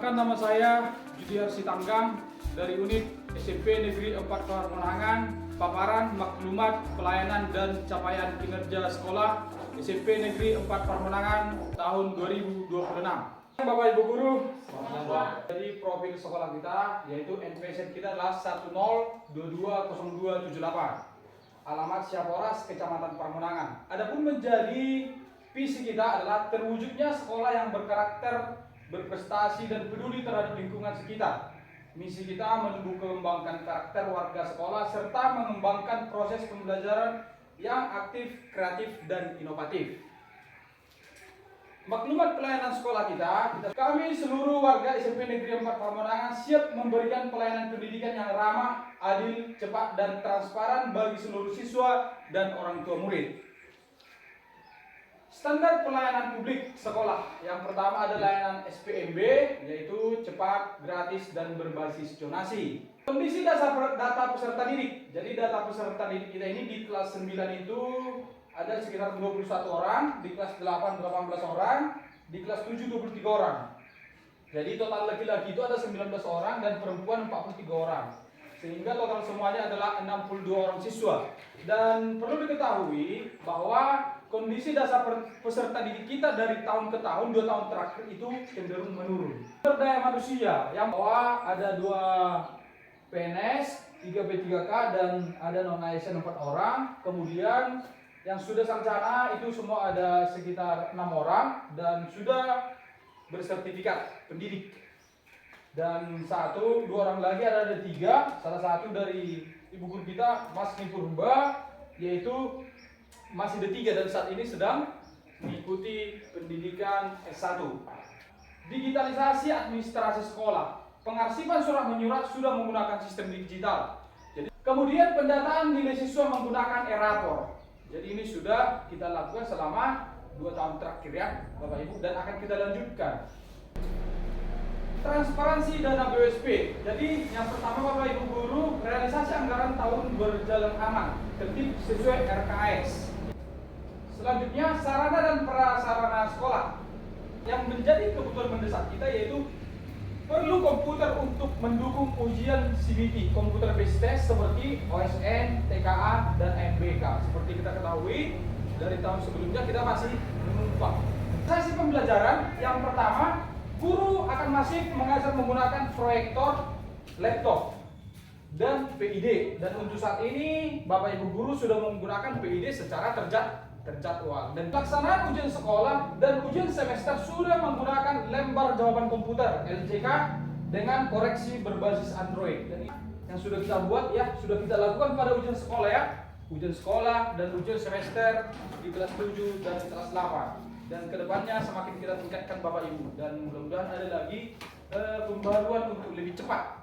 Perkenalkan, nama saya Judiar Sitanggang dari unit SMP Negeri 4 Parmonangan, paparan maklumat pelayanan dan capaian kinerja sekolah SMP Negeri 4 Parmonangan tahun 2026. Bapak Ibu Guru, dari profil sekolah kita yaitu NPS kita adalah 10220278, alamat Siaporas, Kecamatan Parmonangan. Adapun menjadi visi kita adalah terwujudnya sekolah yang berkarakter, berprestasi dan peduli terhadap lingkungan sekitar. Misi kita menumbuh kembangkan karakter warga sekolah serta mengembangkan proses pembelajaran yang aktif, kreatif dan inovatif. Maklumat pelayanan sekolah kami seluruh warga SMP Negeri 4 Parmonangan siap memberikan pelayanan pendidikan yang ramah, adil, cepat dan transparan bagi seluruh siswa dan orang tua murid. Standar pelayanan publik sekolah yang pertama adalah layanan SPMB, yaitu cepat, gratis, dan berbasis zonasi. Kondisi data peserta didik. Jadi data peserta didik kita ini di kelas 9 itu ada sekitar 21 orang, di kelas 8 18 orang, di kelas 7 23 orang. Jadi total laki-laki itu ada 19 orang dan perempuan 43 orang. Sehingga total semuanya adalah 62 orang siswa. Dan perlu diketahui bahwa kondisi dasar peserta didik kita dari tahun ke tahun, 2 tahun terakhir itu cenderung menurun. Sumber daya manusia yang bahwa ada 2 PNS, 3 P3K dan ada non-ASN 4 orang. Kemudian yang sudah sarjana itu semua ada sekitar 6 orang dan sudah bersertifikat pendidik. Dan 2 orang lagi ada 3, salah satu dari ibu guru kita Mas Nipurba, yaitu masih D3 dan saat ini sedang mengikuti pendidikan S1. Digitalisasi administrasi sekolah, pengarsipan surat menyurat sudah menggunakan sistem digital. Jadi, kemudian pendataan nilai siswa menggunakan e-rapor. Jadi ini sudah kita lakukan selama 2 tahun terakhir ya Bapak Ibu, dan akan kita lanjutkan. Transparansi dana BUSP. Jadi yang pertama Bapak Ibu Guru, realisasi anggaran tahun berjalan aman, tertib sesuai RKS. Selanjutnya sarana dan prasarana sekolah. Yang menjadi kebutuhan mendesak kita yaitu perlu komputer untuk mendukung ujian CBT, komputer based test seperti OSN, TKA, dan MBK. Seperti kita ketahui dari tahun sebelumnya kita masih menumpang. Sesi pembelajaran yang pertama, guru akan masif mengajar menggunakan proyektor, laptop, dan PID. Dan untuk saat ini Bapak Ibu Guru sudah menggunakan PID secara terjadwal. Dan pelaksanaan ujian sekolah dan ujian semester sudah menggunakan lembar jawaban komputer LJK dengan koreksi berbasis Android. Dan yang sudah kita buat ya, sudah kita lakukan pada ujian sekolah ya. Ujian sekolah dan ujian semester di kelas 7 dan di kelas 8. Dan kedepannya semakin kita tingkatkan Bapak Ibu, dan mudah-mudahan ada lagi pembaruan untuk lebih cepat.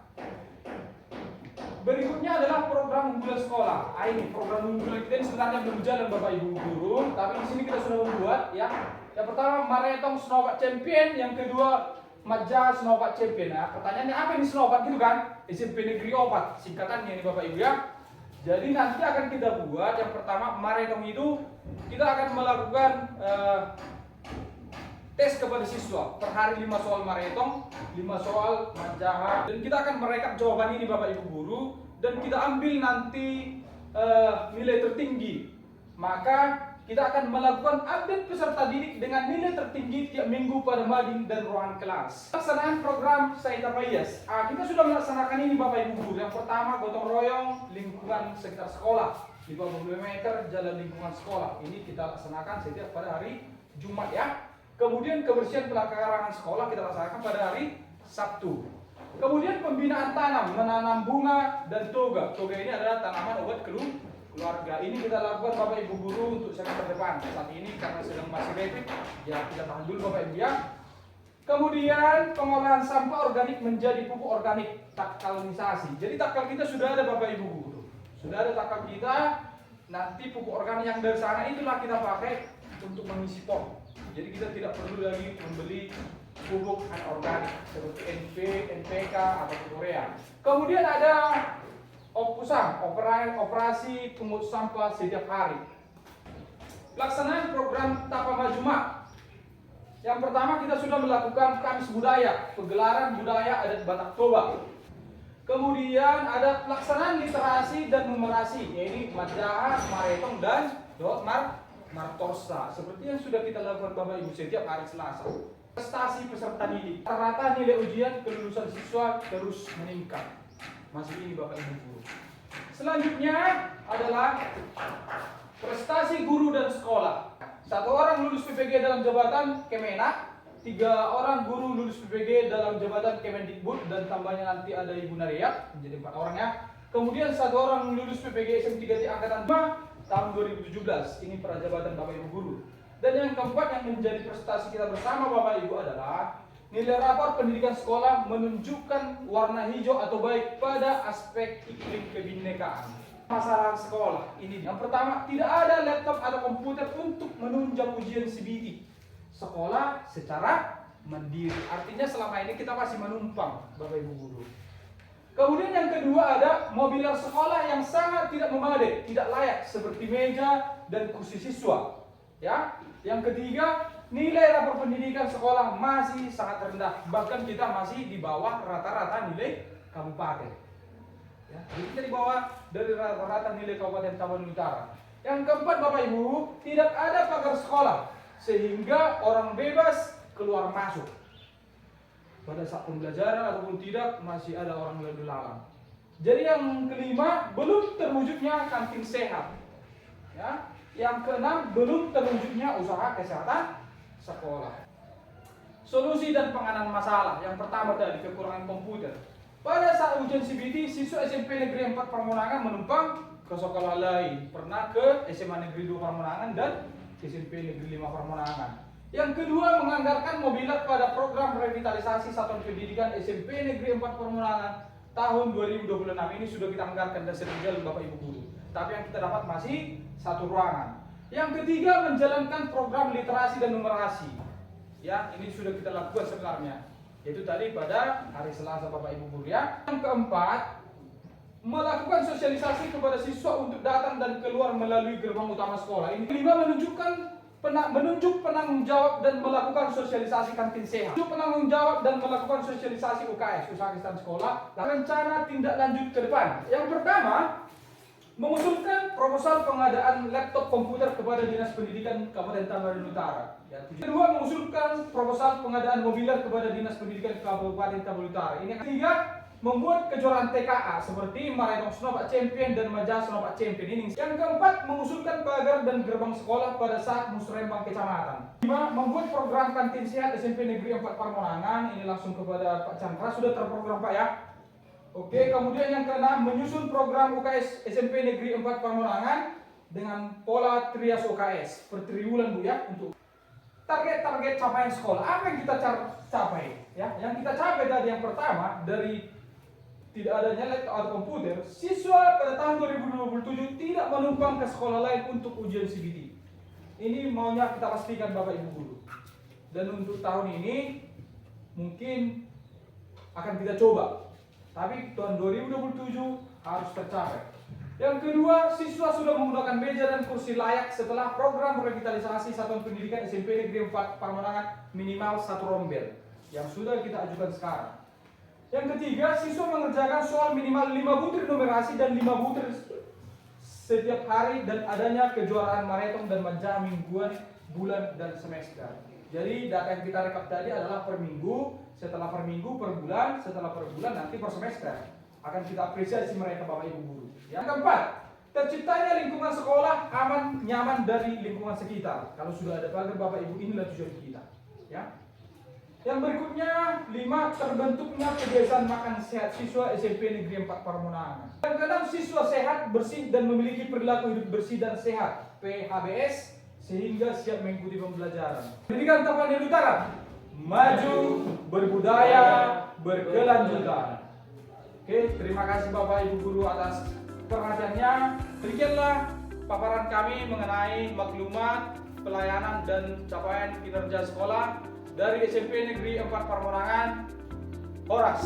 Berikutnya adalah program unggulan sekolah. Ini program unggulan kita ini sebenarnya belum jalan Bapak Ibu Guru, tapi di sini kita sudah membuat ya. Yang pertama Maretong Snowball Champion, yang kedua Maja Snowball Champion. Nah, pertanyaannya apa ini Snowball gitu kan? SMP Negeri 4 singkatannya ini Bapak Ibu ya. Jadi nanti akan kita buat yang pertama Maretong itu kita akan melakukan tes kepada siswa per hari 5 soal Maretong, 5 soal Manjaha, dan kita akan merekap jawaban ini Bapak Ibu Guru dan kita ambil nanti nilai tertinggi. Maka kita akan melakukan update peserta didik dengan nilai tertinggi tiap minggu pada mading dan ruangan kelas. Pelaksanaan program Saita Payas. Kita sudah melaksanakan ini Bapak Ibu Guru. Yang pertama gotong royong lingkungan sekitar sekolah, 50 meter jalan lingkungan sekolah. Ini kita laksanakan setiap pada hari Jumat ya. Kemudian kebersihan pelakaran sekolah kita laksanakan pada hari Sabtu. Kemudian pembinaan tanam, menanam bunga dan toga. Toga ini adalah tanaman obat keluarga. Ini kita lakukan Bapak Ibu Guru untuk semester depan. Saat ini karena sedang masih rapid, ya kita tahan dulu Bapak Ibu ya. Kemudian pengolahan sampah organik menjadi pupuk organik, takalisasi. Jadi takal kita sudah ada Bapak Ibu Guru. Sudah ada takal kita. Nanti pupuk organik yang dari sana itulah kita pakai untuk mengisi pom. Jadi kita tidak perlu lagi membeli pupuk anorganik seperti NP, NPK atau urea. Kemudian ada OPUSAM, operasi pungut sampah setiap hari. Pelaksanaan program Tapa Majuma. Yang Yang pertama kita sudah melakukan Kamis Budaya, pegelaran budaya adat Batak Toba. Kemudian ada pelaksanaan literasi dan numerasi, yaitu Majahat, Maretong, dan Martorsa. Seperti yang sudah kita lakukan Bapak Ibu setiap hari Selasa. Prestasi peserta didik, rata nilai ujian kelulusan siswa terus meningkat. Masih ini Bapak Ibu guru. Selanjutnya adalah prestasi guru dan sekolah. 1 orang lulus PPG dalam jabatan Kemenak, 3 orang guru lulus PPG dalam jabatan Kemendikbud, dan tambahnya nanti ada Ibu Nariat, menjadi 4 orang ya. Kemudian 1 orang lulus PPG SM3 angkatan 5 tahun 2017. Ini prajabatan Bapak Ibu guru. Dan yang keempat yang menjadi prestasi kita bersama Bapak Ibu adalah nilai rapor pendidikan sekolah menunjukkan warna hijau atau baik pada aspek iklim kebinekaan. Masalah sekolah ini yang pertama, tidak ada laptop atau komputer untuk menunjang ujian CBT. Sekolah secara mandiri, artinya selama ini kita masih menumpang Bapak Ibu guru. Kemudian yang kedua ada mobiler sekolah yang sangat tidak memadai, tidak layak, seperti meja dan kursi siswa. Ya, yang ketiga nilai rapor pendidikan sekolah masih sangat rendah, bahkan kita masih di bawah rata-rata nilai kabupaten. Ya, jadi kita di bawah dari rata-rata nilai Kabupaten Tabanan Utara. Yang keempat Bapak Ibu, tidak ada pagar sekolah sehingga orang bebas keluar masuk. Pada saat pembelajaran ataupun tidak masih ada orang lalu lalang. Jadi yang kelima, belum terwujudnya kantin sehat. Ya, yang keenam, belum terwujudnya usaha kesehatan sekolah. Solusi dan penanganan masalah. Yang pertama tadi kekurangan komputer. Pada saat ujian CBT, siswa SMP Negeri 4 Permonangan menumpang ke sekolah lain. Pernah ke SMA Negeri 2 Permonangan dan SMP Negeri 5 Permonangan. Yang kedua, menganggarkan mobilet pada program revitalisasi satuan pendidikan SMP Negeri 4 Permonangan tahun 2026. Ini sudah kita anggarkan dan sedang jalan Bapak Ibu guru. Tapi yang kita dapat masih 1 ruangan. Yang ketiga, menjalankan program literasi dan numerasi. Ya, ini sudah kita lakukan sebenarnya. Yaitu tadi pada hari Selasa Bapak Ibu guru ya. Yang keempat, melakukan sosialisasi kepada siswa untuk datang dan keluar melalui gerbang utama sekolah. Ini kelima, menunjuk penanggung jawab dan melakukan sosialisasi kantin sehat. Menunjuk penanggung jawab dan melakukan sosialisasi UKS, usaha kegiatan sekolah. Rencana tindak lanjut ke depan. Yang pertama, mengusulkan proposal pengadaan laptop komputer kepada Dinas Pendidikan Kabupaten Tabanan Utara. Kedua, mengusulkan proposal pengadaan mobiler kepada Dinas Pendidikan Kabupaten Tabanan Utara. Ini yang ketiga, membuat kejuaraan TKA seperti Maretong Snow Champion dan Majahat Snow Champion ini. Yang keempat, mengusulkan pagar dan gerbang sekolah pada saat musrembang kecamatan. 5, membuat program kantin sehat SMP Negeri 4 Permonangan. Ini langsung kepada Pak Chandra, sudah terprogram Pak ya. Oke, kemudian yang keenam, menyusun program UKS SMP Negeri 4 Permonangan dengan pola trias UKS per triwulan Bu ya, untuk target-target capaian sekolah. Apa yang kita capai? Ya, yang kita capai tadi yang pertama, dari tidak adanya laptop atau komputer, siswa pada tahun 2027 tidak menumpang ke sekolah lain untuk ujian CBT. Ini maunya kita pastikan Bapak Ibu guru. Dan untuk tahun ini mungkin akan kita coba. Tapi tahun 2027 harus tercapai. Yang kedua, siswa sudah menggunakan meja dan kursi layak setelah program revitalisasi satuan pendidikan SMP Negeri 4 Permonangan minimal 1 rombel yang sudah kita ajukan sekarang. Yang ketiga, siswa mengerjakan soal minimal 5 butir numerasi dan 5 butir setiap hari, dan adanya kejuaraan Maretong dan Majahat mingguan, bulan, dan semester. Jadi data yang kita rekap tadi adalah per minggu, setelah per minggu, per bulan, setelah per bulan, nanti per semester. Akan kita apresiasi mereka Bapak Ibu guru. Yang keempat, terciptanya lingkungan sekolah aman, nyaman dari lingkungan sekitar. Kalau sudah ada pagar Bapak Ibu, inilah tujuan kita. Ya. Yang berikutnya, 5, terbentuknya kebiasaan makan sehat siswa SMP Negeri 4 Permonangan. Yang keenam, siswa sehat, bersih, dan memiliki perilaku hidup bersih dan sehat (PHBS) sehingga siap mengikuti pembelajaran. Pendidikan Tabanan Utara maju, berbudaya, berkelanjutan. Oke, terima kasih Bapak Ibu guru atas perhatiannya. Demikianlah paparan kami mengenai maklumat, pelayanan, dan capaian kinerja sekolah dari SMP Negeri 4 Permonangan, Horas.